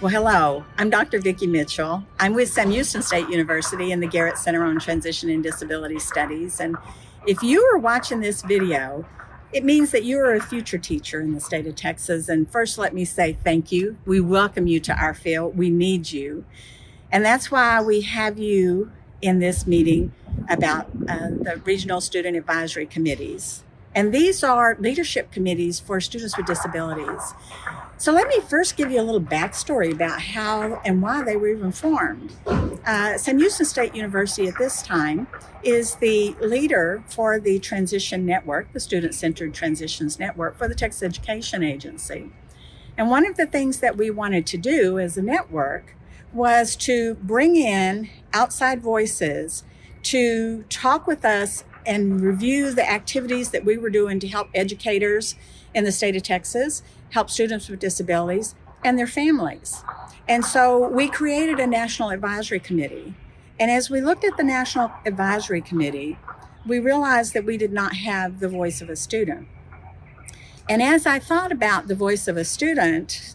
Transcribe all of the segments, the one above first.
Well, hello, I'm Dr. Vicki Mitchell. I'm with Sam Houston State University in the Garrett Center on Transition and Disability Studies. And if you are watching this video, it means that you are a future teacher in the state of Texas. And first, let me say thank you. We welcome you to our field. We need you. And that's why we have you in this meeting about the regional student advisory committees. And these are leadership committees for students with disabilities. So let me first give you a little backstory about how and why they were even formed. Sam Houston State University at this time is the leader for the Transition Network, the Student-Centered Transitions Network for the Texas Education Agency. And one of the things that we wanted to do as a network was to bring in outside voices to talk with us and review the activities that we were doing to help educators in the state of Texas, help students with disabilities and their families. And so we created a National Advisory Committee. And as we looked at the National Advisory Committee, we realized that we did not have the voice of a student. And as I thought about the voice of a student,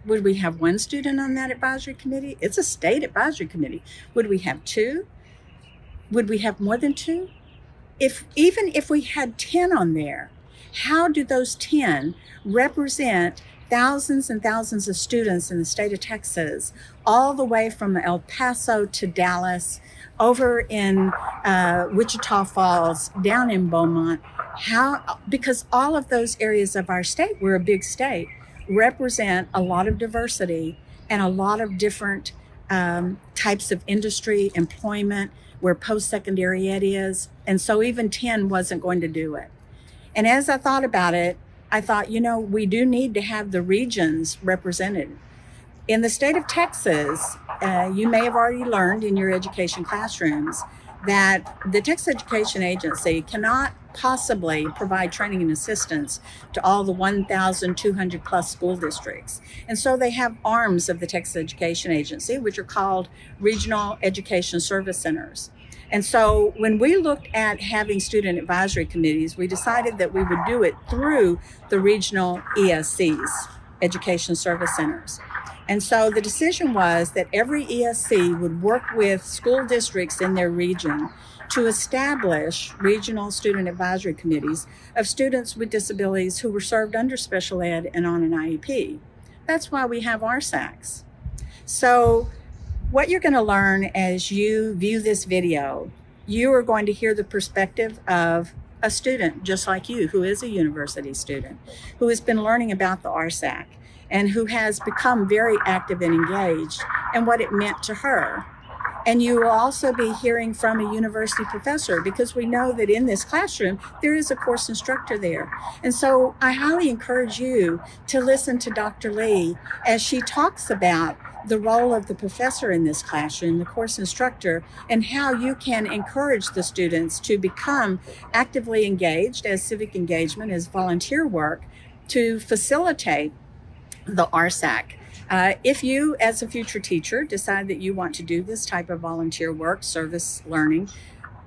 would we have one student on that advisory committee? It's a state advisory committee. Would we have two? Would we have more than two? Even if we had 10 on there, how do those 10 represent thousands and thousands of students in the state of Texas, all the way from El Paso to Dallas, over in Wichita Falls, down in Beaumont? Because all of those areas of our state, we're a big state, represent a lot of diversity and a lot of different types of industry, employment, where post-secondary ed is. And so even 10 wasn't going to do it. And as I thought about it, I thought, we do need to have the regions represented. In the state of Texas, you may have already learned in your education classrooms that the Texas Education Agency cannot possibly provide training and assistance to all the 1,200 plus school districts. And so they have arms of the Texas Education Agency, which are called Regional Education Service Centers. And so when we looked at having student advisory committees, we decided that we would do it through the regional ESCs, Education Service Centers. And so the decision was that every ESC would work with school districts in their region to establish regional student advisory committees of students with disabilities who were served under special ed and on an IEP. That's why we have RSACs. So what you're going to learn as you view this video, you are going to hear the perspective of a student just like you, who is a university student, who has been learning about the RSAC and who has become very active and engaged and what it meant to her. And you will also be hearing from a university professor, because we know that in this classroom, there is a course instructor there. And so I highly encourage you to listen to Dr. Lee as she talks about the role of the professor in this classroom, the course instructor, and how you can encourage the students to become actively engaged as civic engagement, as volunteer work, to facilitate the RSAC. If you, as a future teacher, decide that you want to do this type of volunteer work, service learning,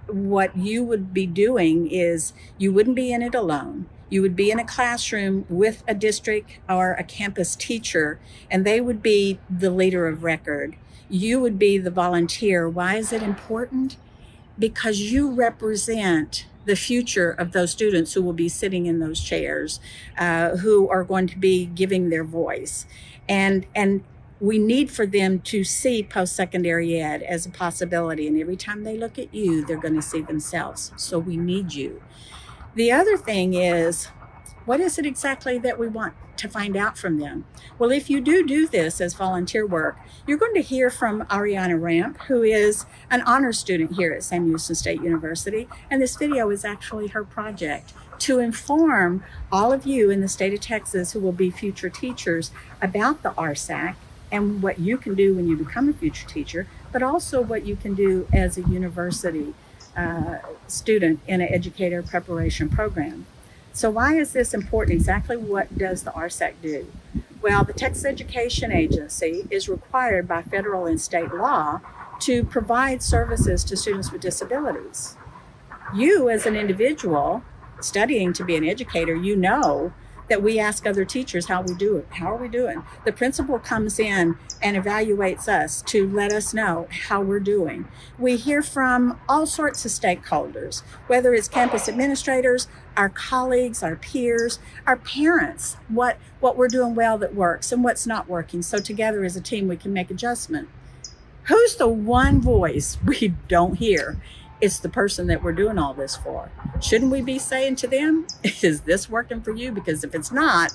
what you would be doing is you wouldn't be in it alone. You would be in a classroom with a district or a campus teacher, and they would be the leader of record. You would be the volunteer. Why is it important? Because you represent the future of those students who will be sitting in those chairs, who are going to be giving their voice. And we need for them to see post-secondary ed as a possibility. And every time they look at you, they're going to see themselves. So we need you. The other thing is, what is it exactly that we want to find out from them? Well, if you do this as volunteer work, you're going to hear from Ariana Ramp, who is an honors student here at Sam Houston State University. And this video is actually her project to inform all of you in the state of Texas who will be future teachers about the RSAC and what you can do when you become a future teacher, but also what you can do as a university student in an educator preparation program. So why is this important? Exactly what does the RSAC do? Well, the Texas Education Agency is required by federal and state law to provide services to students with disabilities. You, as an individual studying to be an educator, you know that we ask other teachers how we do it. How are we doing? The principal comes in and evaluates us to let us know how we're doing. We hear from all sorts of stakeholders, whether it's campus administrators, our colleagues, our peers, our parents, what we're doing well that works and what's not working. So together as a team, we can make adjustment. Who's the one voice we don't hear? It's the person that we're doing all this for. Shouldn't we be saying to them, is this working for you? Because if it's not,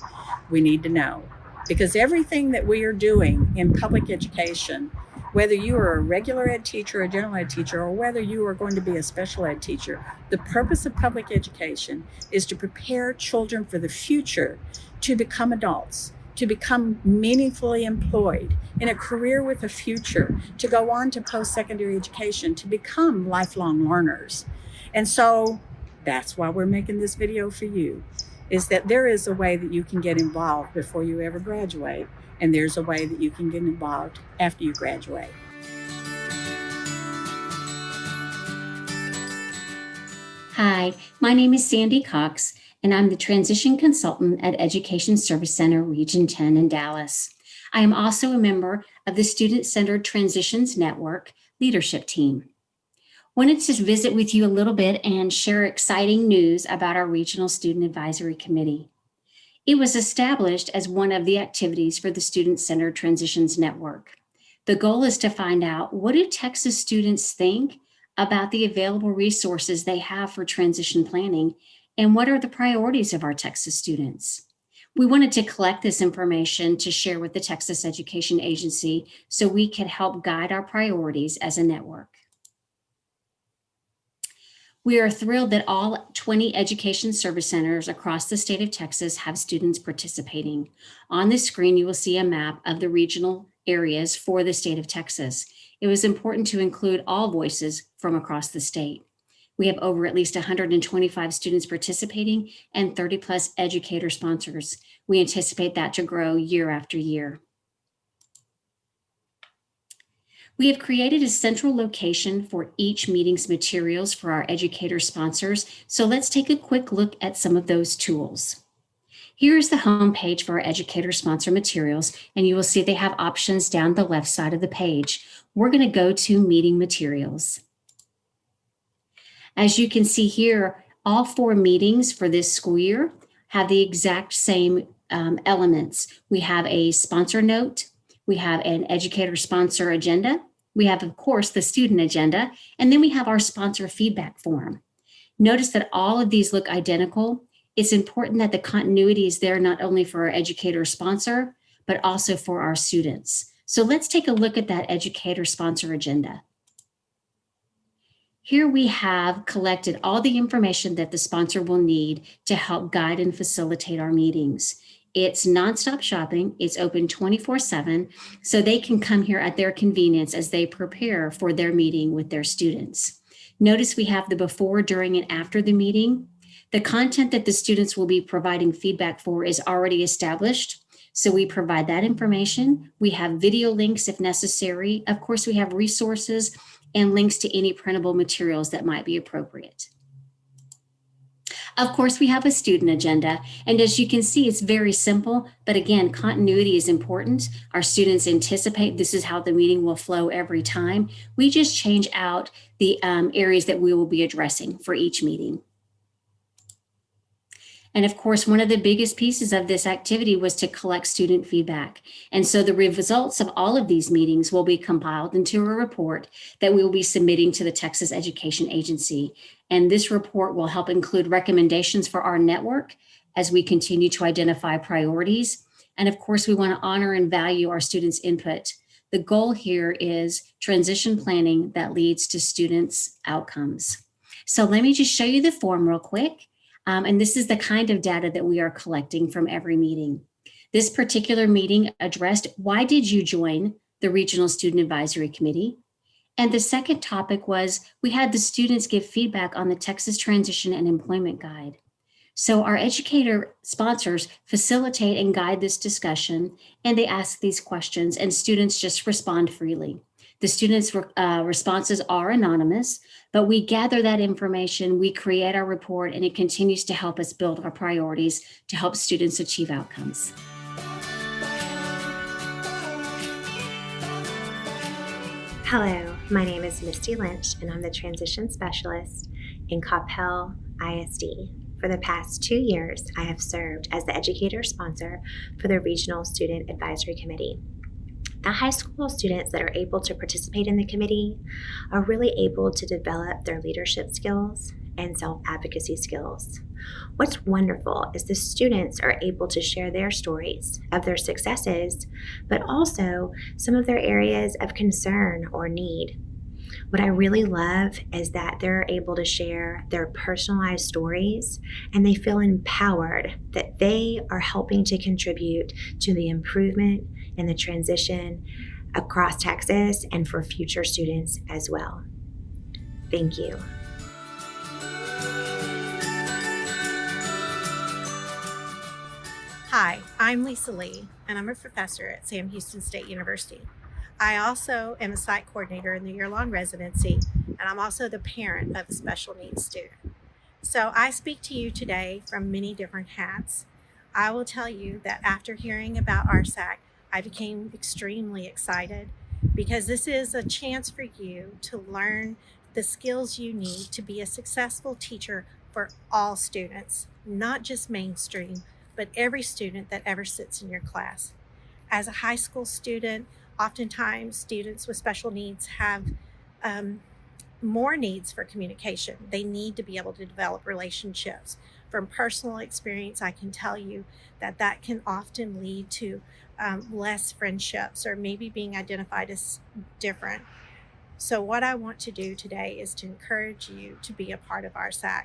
we need to know. Because everything that we are doing in public education, whether you are a regular ed teacher, a general ed teacher, or whether you are going to be a special ed teacher, the purpose of public education is to prepare children for the future to become adults, to become meaningfully employed in a career with a future, to go on to post-secondary education, to become lifelong learners. And so that's why we're making this video for you, is that there is a way that you can get involved before you ever graduate, and there's a way that you can get involved after you graduate. Hi, my name is Sandy Cox, and I'm the Transition Consultant at Education Service Center Region 10 in Dallas. I am also a member of the Student-Centered Transitions Network leadership team. Wanted to visit with you a little bit and share exciting news about our Regional Student Advisory Committee. It was established as one of the activities for the Student-Centered Transitions Network. The goal is to find out, what do Texas students think about the available resources they have for transition planning, and what are the priorities of our Texas students? We wanted to collect this information to share with the Texas Education Agency so we could help guide our priorities as a network. We are thrilled that all 20 education service centers across the state of Texas have students participating. On the screen, you will see a map of the regional areas for the state of Texas. It was important to include all voices from across the state. We have over at least 125 students participating and 30 plus educator sponsors. We anticipate that to grow year after year. We have created a central location for each meeting's materials for our educator sponsors. So let's take a quick look at some of those tools. Here's the homepage for our educator sponsor materials, and you will see they have options down the left side of the page. We're going to go to meeting materials. As you can see here, all 4 meetings for this school year have the exact same elements. We have a sponsor note, we have an educator sponsor agenda, we have, of course, the student agenda, and then we have our sponsor feedback form. Notice that all of these look identical. It's important that the continuity is there not only for our educator sponsor, but also for our students. So let's take a look at that educator sponsor agenda. Here we have collected all the information that the sponsor will need to help guide and facilitate our meetings. It's nonstop shopping. It's open 24/7, so they can come here at their convenience as they prepare for their meeting with their students. Notice we have the before, during, and after the meeting. The content that the students will be providing feedback for is already established, so we provide that information. We have video links if necessary. Of course, we have resources and links to any printable materials that might be appropriate. Of course, we have a student agenda, and as you can see, it's very simple, but again, continuity is important. Our students anticipate this is how the meeting will flow every time. We just change out the areas that we will be addressing for each meeting. And of course, one of the biggest pieces of this activity was to collect student feedback. And so the results of all of these meetings will be compiled into a report that we will be submitting to the Texas Education Agency. And this report will help include recommendations for our network as we continue to identify priorities. And of course, we want to honor and value our students' input. The goal here is transition planning that leads to students' outcomes. So let me just show you the form real quick. And this is the kind of data that we are collecting from every meeting. This particular meeting addressed, why did you join the Regional Student Advisory Committee? And the second topic was, we had the students give feedback on the Texas Transition and Employment Guide. So our educator sponsors facilitate and guide this discussion, and they ask these questions, and students just respond freely. The students' responses are anonymous, but we gather that information, we create our report, and it continues to help us build our priorities to help students achieve outcomes. Hello, my name is Misty Lynch, and I'm the Transition Specialist in Coppell ISD. For the past 2 years, I have served as the educator sponsor for the Regional Student Advisory Committee. The high school students that are able to participate in the committee are really able to develop their leadership skills and self-advocacy skills. What's wonderful is the students are able to share their stories of their successes, but also some of their areas of concern or need. What I really love is that they're able to share their personalized stories and they feel empowered that they are helping to contribute to the improvement and the transition across Texas and for future students as well. Thank you. Hi, I'm Lisa Lee, and I'm a professor at Sam Houston State University. I also am a site coordinator in the year-long residency, and I'm also the parent of a special needs student. So I speak to you today from many different hats. I will tell you that after hearing about RSAC, I became extremely excited because this is a chance for you to learn the skills you need to be a successful teacher for all students, not just mainstream, but every student that ever sits in your class. As a high school student, oftentimes students with special needs have more needs for communication. They need to be able to develop relationships. From personal experience, I can tell you that that can often lead to less friendships or maybe being identified as different. So what I want to do today is to encourage you to be a part of RSAC.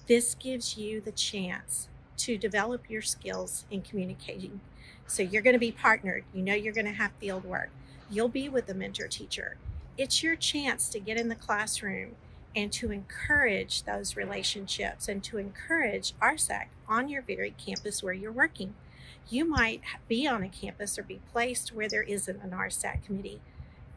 This gives you the chance to develop your skills in communicating. So you're going to be partnered. You know you're going to have field work. You'll be with a mentor teacher. It's your chance to get in the classroom and to encourage those relationships and to encourage RSAC on your very campus where you're working. You might be on a campus or be placed where there isn't an RSAC committee.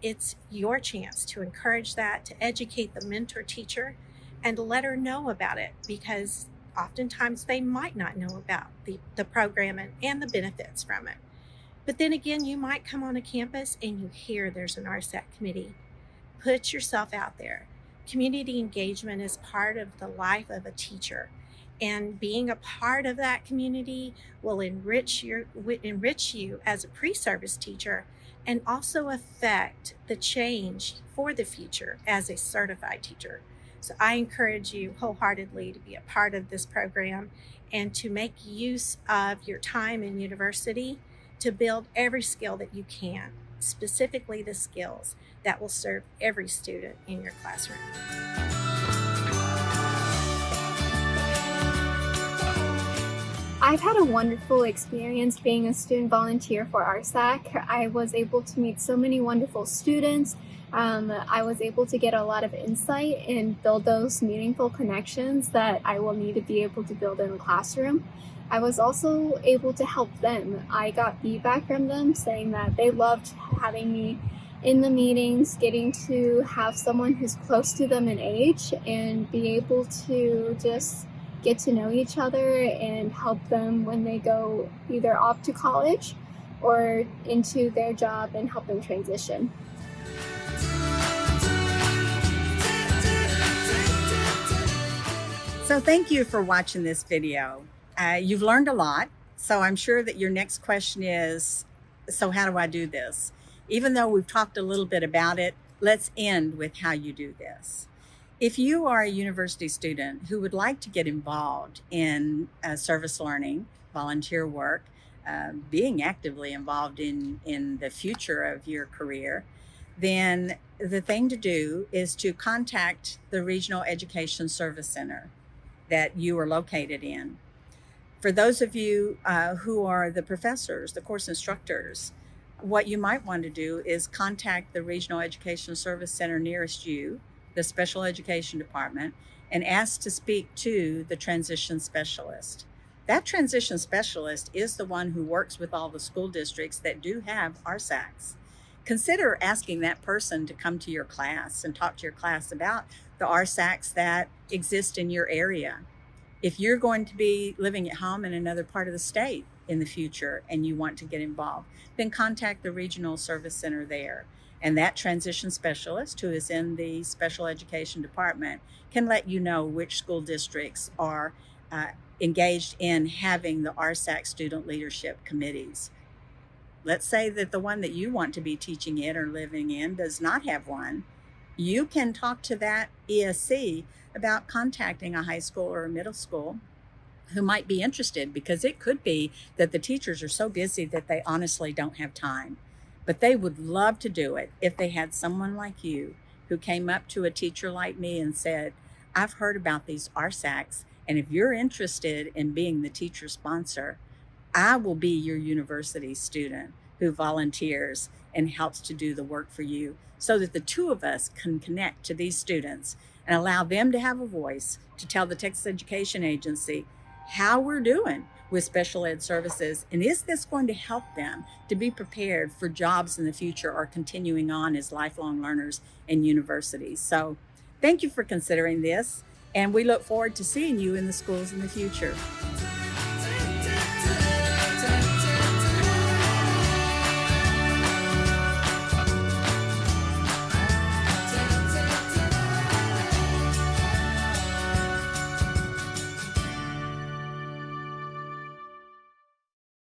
It's your chance to encourage that, to educate the mentor teacher and let her know about it, because oftentimes they might not know about the program and the benefits from it. But then again, you might come on a campus and you hear there's an RSAC committee. Put yourself out there. Community engagement is part of the life of a teacher. And being a part of that community will enrich you as a pre-service teacher and also affect the change for the future as a certified teacher. So I encourage you wholeheartedly to be a part of this program and to make use of your time in university to build every skill that you can, specifically the skills that will serve every student in your classroom. I've had a wonderful experience being a student volunteer for RSAC. I was able to meet so many wonderful students. I was able to get a lot of insight and build those meaningful connections that I will need to be able to build in the classroom. I was also able to help them. I got feedback from them saying that they loved having me in the meetings, getting to have someone who's close to them in age and be able to just get to know each other and help them when they go either off to college or into their job and help them transition. So thank you for watching this video. You've learned a lot, so I'm sure that your next question is, so how do I do this? Even though we've talked a little bit about it, let's end with how you do this. If you are a university student who would like to get involved in service learning, volunteer work, being actively involved in the future of your career, then the thing to do is to contact the Regional Education Service Center that you are located in. For those of you who are the professors, the course instructors, what you might want to do is contact the Regional Education Service Center nearest you, the Special Education Department, and ask to speak to the transition specialist. That transition specialist is the one who works with all the school districts that do have RSACs. consider asking that person to come to your class and talk to your class about the RSACs that exist in your area. If you're going to be living at home in another part of the state in the future and you want to get involved, then contact the regional service center there. And that transition specialist who is in the special education department can let you know which school districts are engaged in having the RSAC student leadership committees. Let's say that the one that you want to be teaching in or living in does not have one. You can talk to that ESC about contacting a high school or a middle school who might be interested, because it could be that the teachers are so busy that they honestly don't have time. But they would love to do it if they had someone like you who came up to a teacher like me and said, I've heard about these RSACs, and if you're interested in being the teacher sponsor, I will be your university student who volunteers and helps to do the work for you, so that the two of us can connect to these students and allow them to have a voice to tell the Texas Education Agency how we're doing with special ed services, and is this going to help them to be prepared for jobs in the future or continuing on as lifelong learners in universities. So thank you for considering this, and we look forward to seeing you in the schools in the future.